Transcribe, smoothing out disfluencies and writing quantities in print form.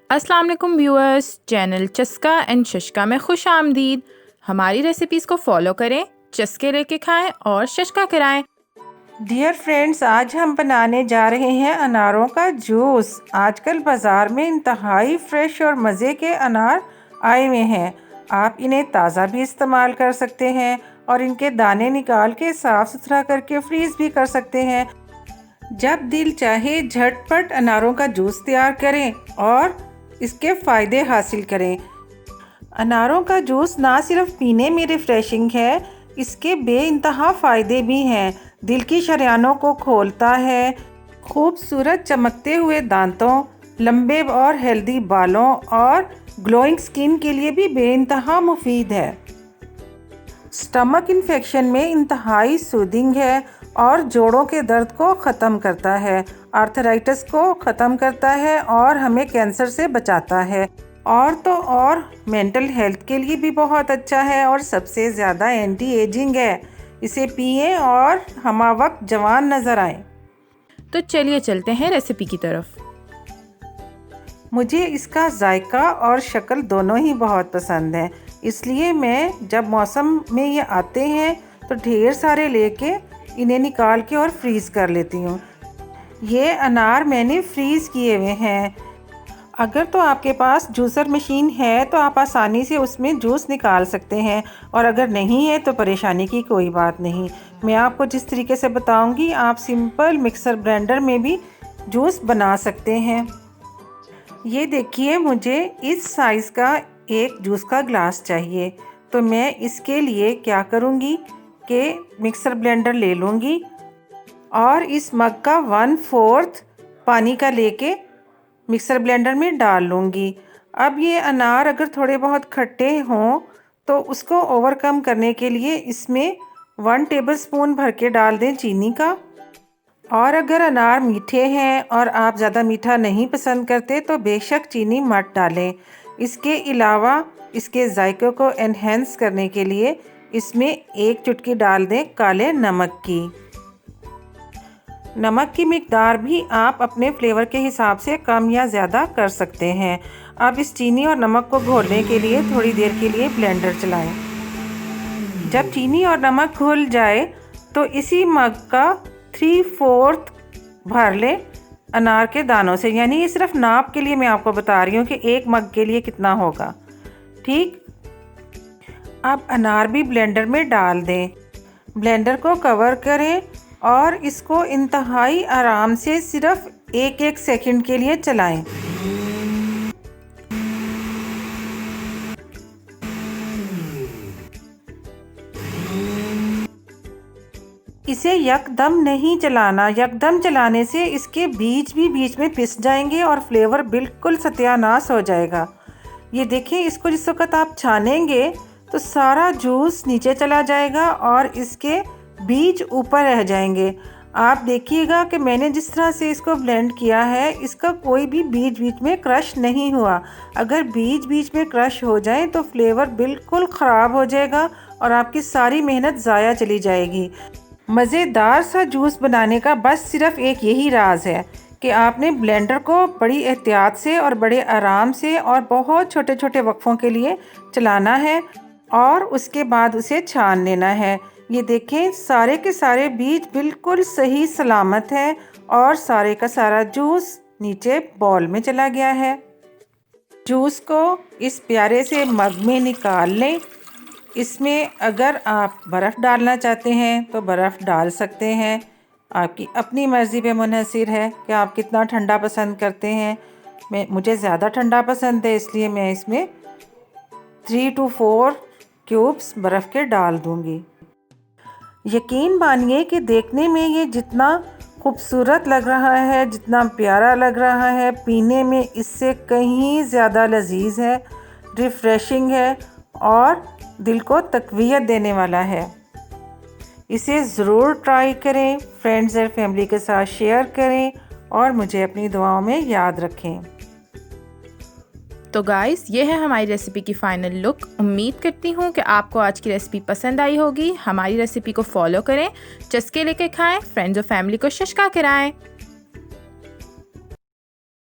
अस्सलाम वालेकुम viewers, channel चस्का एंड शशका में खुश आमदीद। हमारी रेसिपीज़ को फॉलो करें, चस्के लेके खाएं और शशका कराएं। डियर फ्रेंड्स, आज हम बनाने जा रहे हैं अनारों का जूस। आजकल बाज़ार में इंतहाई फ्रेश और मज़े के अनार आए हुए हैं। आप इन्हें ताज़ा भी इस्तेमाल कर सकते हैं और इनके दाने निकाल के साफ़ सुथरा करके फ्रीज़ भी कर सकते हैं। जब दिल चाहे झटपट अनारों का जूस तैयार करें और इसके फ़ायदे हासिल करें। अनारों का जूस ना सिर्फ पीने में रिफ़्रेशिंग है, इसके बेइंतहा फ़ायदे भी हैं। दिल की शरियानों को खोलता है, खूबसूरत चमकते हुए दांतों, लंबे और हेल्दी बालों और ग्लोइंग स्किन के लिए भी बेइंतहा मुफीद है। स्टमक इन्फेक्शन में इंतहाई सूदिंग है और जोड़ों के दर्द को ख़त्म करता है, आर्थराइटिस को ख़त्म करता है और हमें कैंसर से बचाता है। और तो और मेंटल हेल्थ के लिए भी बहुत अच्छा है और सबसे ज़्यादा एंटी एजिंग है। इसे पिएं और हमावक्त जवान नज़र आएं। तो चलिए चलते हैं रेसिपी की तरफ। मुझे इसका जायका और शक्ल दोनों ही बहुत पसंद है, इसलिए मैं जब मौसम में ये आते हैं तो ढेर सारे लेके इन्हें निकाल के और फ्रीज़ कर लेती हूँ। ये अनार मैंने फ्रीज़ किए हुए हैं। अगर तो आपके पास जूसर मशीन है तो आप आसानी से उसमें जूस निकाल सकते हैं, और अगर नहीं है तो परेशानी की कोई बात नहीं। मैं आपको जिस तरीके से बताऊंगी आप सिंपल मिक्सर ब्लेंडर में भी जूस बना सकते हैं। ये देखिए, मुझे इस साइज़ का एक जूस का ग्लास चाहिए, तो मैं इसके लिए क्या करूँगी कि मिक्सर ब्लेंडर ले लूँगी और इस मग का 1/4 पानी का लेके मिक्सर ब्लेंडर में डाल लूँगी। अब ये अनार अगर थोड़े बहुत खट्टे हों तो उसको ओवरकम करने के लिए इसमें 1 टेबलस्पून भर के डाल दें चीनी का। और अगर अनार मीठे हैं और आप ज़्यादा मीठा नहीं पसंद करते तो बेशक चीनी मत डालें। इसके अलावा इसके जायके को एनहेंस करने के लिए इसमें 1 चुटकी डाल दें काले नमक की। नमक की मिकदार भी आप अपने फ्लेवर के हिसाब से कम या ज़्यादा कर सकते हैं। अब इस चीनी और नमक को घोलने के लिए थोड़ी देर के लिए ब्लेंडर चलाएं। जब चीनी और नमक घुल जाए तो इसी मग का 3/4 भर लें अनार के दानों से। यानी ये सिर्फ नाप के लिए मैं आपको बता रही हूँ कि एक मग के लिए कितना होगा। ठीक, अब अनार भी ब्लेंडर में डाल दें, ब्लेंडर को कवर करें और इसको इंतहाई आराम से सिर्फ 1-1 सेकंड के लिए चलाएं। इसे यकदम नहीं चलाना, यकदम चलाने से इसके बीज भी बीच में पिस जाएंगे और फ्लेवर बिल्कुल सत्यानाश हो जाएगा। ये देखें, इसको जिस वक्त आप छानेंगे तो सारा जूस नीचे चला जाएगा और इसके बीज ऊपर रह जाएंगे। आप देखिएगा कि मैंने जिस तरह से इसको ब्लेंड किया है, इसका कोई भी बीज बीच में क्रश नहीं हुआ। अगर बीज बीच में क्रश हो जाए तो फ्लेवर बिल्कुल ख़राब हो जाएगा और आपकी सारी मेहनत ज़ाया चली जाएगी। मज़ेदार सा जूस बनाने का बस सिर्फ एक यही राज है कि आपने ब्लेंडर को बड़ी एहतियात से और बड़े आराम से और बहुत छोटे छोटे वक्फों के लिए चलाना है और उसके बाद उसे छान लेना है। ये देखें, सारे के सारे बीज बिल्कुल सही सलामत है और सारे का सारा जूस नीचे बाउल में चला गया है। जूस को इस प्यारे से मग में निकाल लें। इसमें अगर आप बर्फ़ डालना चाहते हैं तो बर्फ़ डाल सकते हैं, आपकी अपनी मर्ज़ी पे मुनहसिर है कि आप कितना ठंडा पसंद करते हैं। मुझे ज़्यादा ठंडा पसंद है, इसलिए मैं इसमें 3 to 4 क्यूब्स बर्फ़ के डाल दूँगी। यकीन मानिए कि देखने में ये जितना खूबसूरत लग रहा है, जितना प्यारा लग रहा है, पीने में इससे कहीं ज़्यादा लजीज है, रिफ़्रेशिंग है और दिल को तक़वियत देने वाला है। इसे ज़रूर ट्राई करें, फ्रेंड्स और फैमिली के साथ शेयर करें और मुझे अपनी दुआओं में याद रखें। तो गाइस, ये है हमारी रेसिपी की फ़ाइनल लुक। उम्मीद करती हूँ कि आपको आज की रेसिपी पसंद आई होगी। हमारी रेसिपी को फॉलो करें, चस्के लेके खाएं, फ्रेंड्स और फैमिली को शशका कराएं।